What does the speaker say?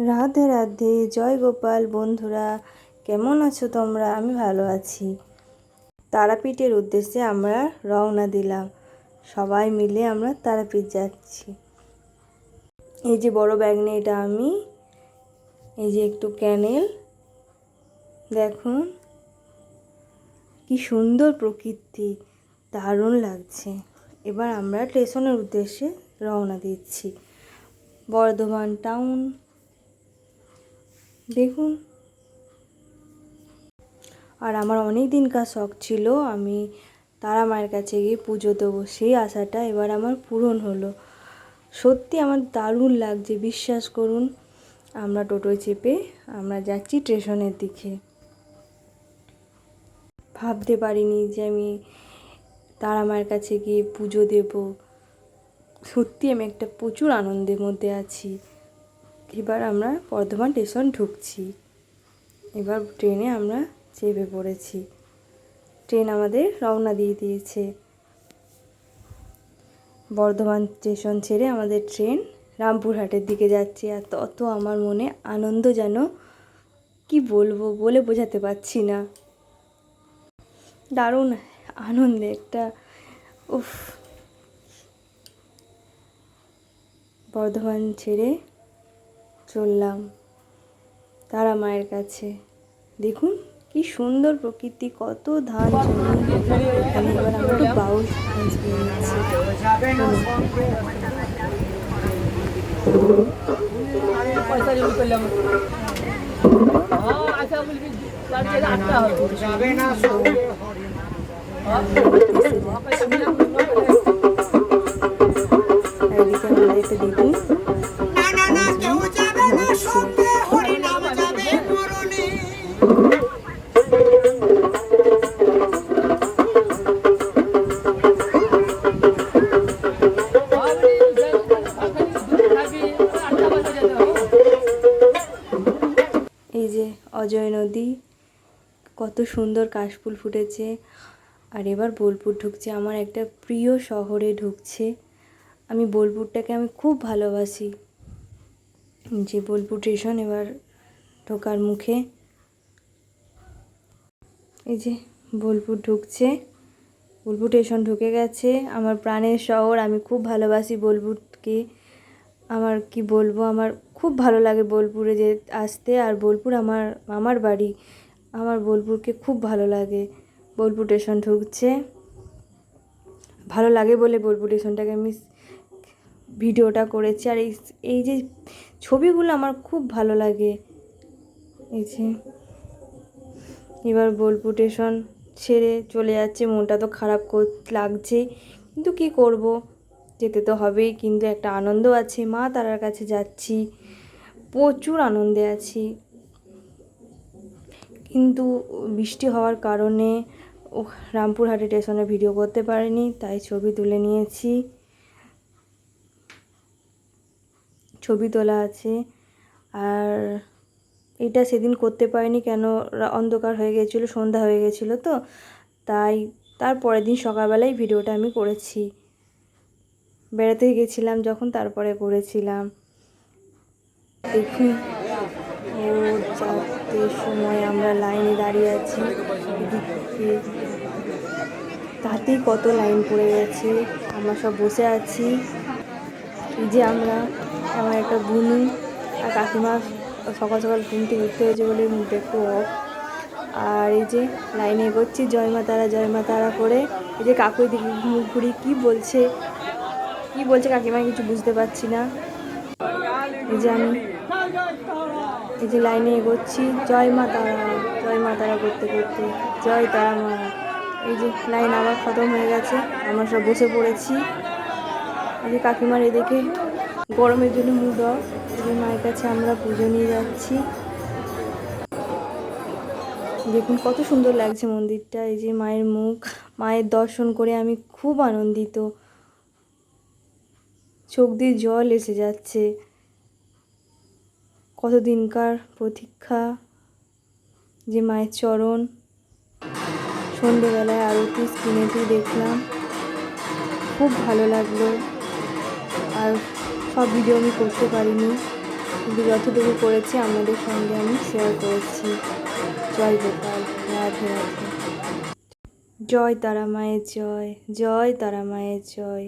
রাধে রাধে, জয় গোপাল। বন্ধুরা কেমন আছো তোমরা? আমি ভালো আছি। তারাপীঠের উদ্দেশ্যে আমরা রওনা দিলাম। সবাই মিলে আমরা তারাপীঠ যাচ্ছি। এই যে বড় ব্যাগ নিয়ে এটা আমি, এই যে একটু ক্যানেল, দেখুন কি সুন্দর প্রকৃতি, দারুণ লাগছে। এবার আমরা স্টেশনের উদ্দেশ্যে রওনা দিচ্ছি। বর্ধমান টাউন দেখুন। আর আমার অনেক দিনকার শখ ছিল আমি তারা মায়ের কাছে গিয়ে পুজো দেবো, সেই আশাটা এবার আমার পূরণ হলো। সত্যি আমার দারুণ লাগছে, বিশ্বাস করুন। আমরা টোটোয় চেপে আমরা যাচ্ছি স্টেশনের দিকে। ভাবতে পারিনি যে আমি তারা মায়ের কাছে গিয়ে পুজো দেব। সত্যি আমি একটা প্রচুর আনন্দের মধ্যে আছি। এবার আমরা বর্ধমান স্টেশন ঢুকছি। এবার ট্রেনে আমরা চেপে পড়েছি। ট্রেন আমাদের রওনা দিয়ে দিয়েছে। বর্ধমান স্টেশন ছেড়ে আমাদের ট্রেন রামপুরহাটের দিকে যাচ্ছে। আর তত আমার মনে আনন্দ যেন কি বলবো, বলে বোঝাতে পারছি না। দারুণ আনন্দে একটা উফ। বর্ধমান ছেড়ে চললাম তারা মায়ের কাছে। দেখুন কি সুন্দর প্রকৃতি, কত ধান জমি। এখানে এবার আমরা একটু বাউল নাচ নিচ্ছি। এদিকে আমরা এটা দেখুন এই যে অজয় নদী, কত সুন্দর কাশফুল ফুটেছে। আর এবার বোলপুর ঢুকছে, আমার একটা প্রিয় শহরে ঢুকছে। আমি বোলপুরটাকে আমি খুব ভালোবাসি। যে বোলপুর স্টেশন এবার ঢোকার মুখে। এই যে বোলপুর ঢুকছে, বোলপুর স্টেশন ঢুকে গেছে। আমার প্রাণের শহর, আমি খুব ভালোবাসি বোলপুরকে। আমার কি বলবো, আমার খুব ভালো লাগে বোলপুরে যে আসতে। আর বোলপুর আমার মামার বাড়ি, আমার বোলপুরকে খুব ভালো লাগে। বোলপুর স্টেশন ঢুকছে, ভালো লাগে বলে বোলপুর স্টেশনটাকে আমি ভিডিওটা করেছি। আর এই যে ছবিগুলো আমার খুব ভালো লাগে। এই যে এবার বোলপুর স্টেশন ছেড়ে চলে যাচ্ছে, মনটা তো খারাপ লাগছে, কিন্তু কি করব, যেতে তো হবেই। কিন্তু একটা আনন্দ আছে, মা তারার কাছে যাচ্ছি, প্রচুর আনন্দে আছি। কিন্তু বৃষ্টি হওয়ার কারণে রামপুরহাটে স্টেশনে ভিডিও করতে পারিনি, তাই ছবি তুলে নিয়েছি। ছবি তোলা আছে। আর এটা সেদিন করতে পারিনি কেন, অন্ধকার হয়ে গেছিলো, সন্ধ্যা হয়ে গেছিলো তো, তাই তার পরের দিন সকালবেলায় ভিডিওটা আমি করেছি। বেড়াতে গেছিলাম যখন, তারপরে করেছিলাম। দেখুন ভোর 4টের সময় আমরা লাইনে দাঁড়িয়ে আছি। এদিকে তাতেই কত লাইন পড়ে গেছে, আমরা সব বসে আছি। এই যে আমার একটা বুনু আর কাকিমা সকাল সকাল ঘুম থেকে উঠতে হয়েছে বলে মুখটা একটু অফ। আর এই যে লাইনে এগোচ্ছি, জয় মা তারা করে। এই যে কাকুই দিকে মুখ ঘুরি কি বলছে কাকিমা কিছু বুঝতে পারছি না। এই যে এই যে লাইনে এগোচ্ছি, জয় মা তারা করতে করতে, জয় তারা মা। এই যে লাইন আবার খতম হয়ে গেছে, আমরা সব বসে পড়েছি। এই যে কাকিমার এদিকে গরমের জন্য মুড অফ। এই যে মায়ের কাছে আমরা পুজো নিয়ে যাচ্ছি। দেখুন কত সুন্দর লাগছে মন্দিরটা। এই যে মায়ের মুখ, মায়ের দর্শন করে আমি খুব আনন্দিত, চোখ দিয়ে জল এসে যাচ্ছে। কতদিনকার প্রতীক্ষা, যে মায়ের চরণ। সন্ধেবেলায় আরতি স্ক্রিনেতেই দেখলাম, খুব ভালো লাগলো। আর সব ভিডিও আমি করতে পারিনি, কিন্তু যতটুকু করেছি আপনাদের সঙ্গে আমি শেয়ার করেছি। জয় গোপাল, রাধে রাধে। জয় তারা মায়ের জয়, জয় তারা মায়ের জয়।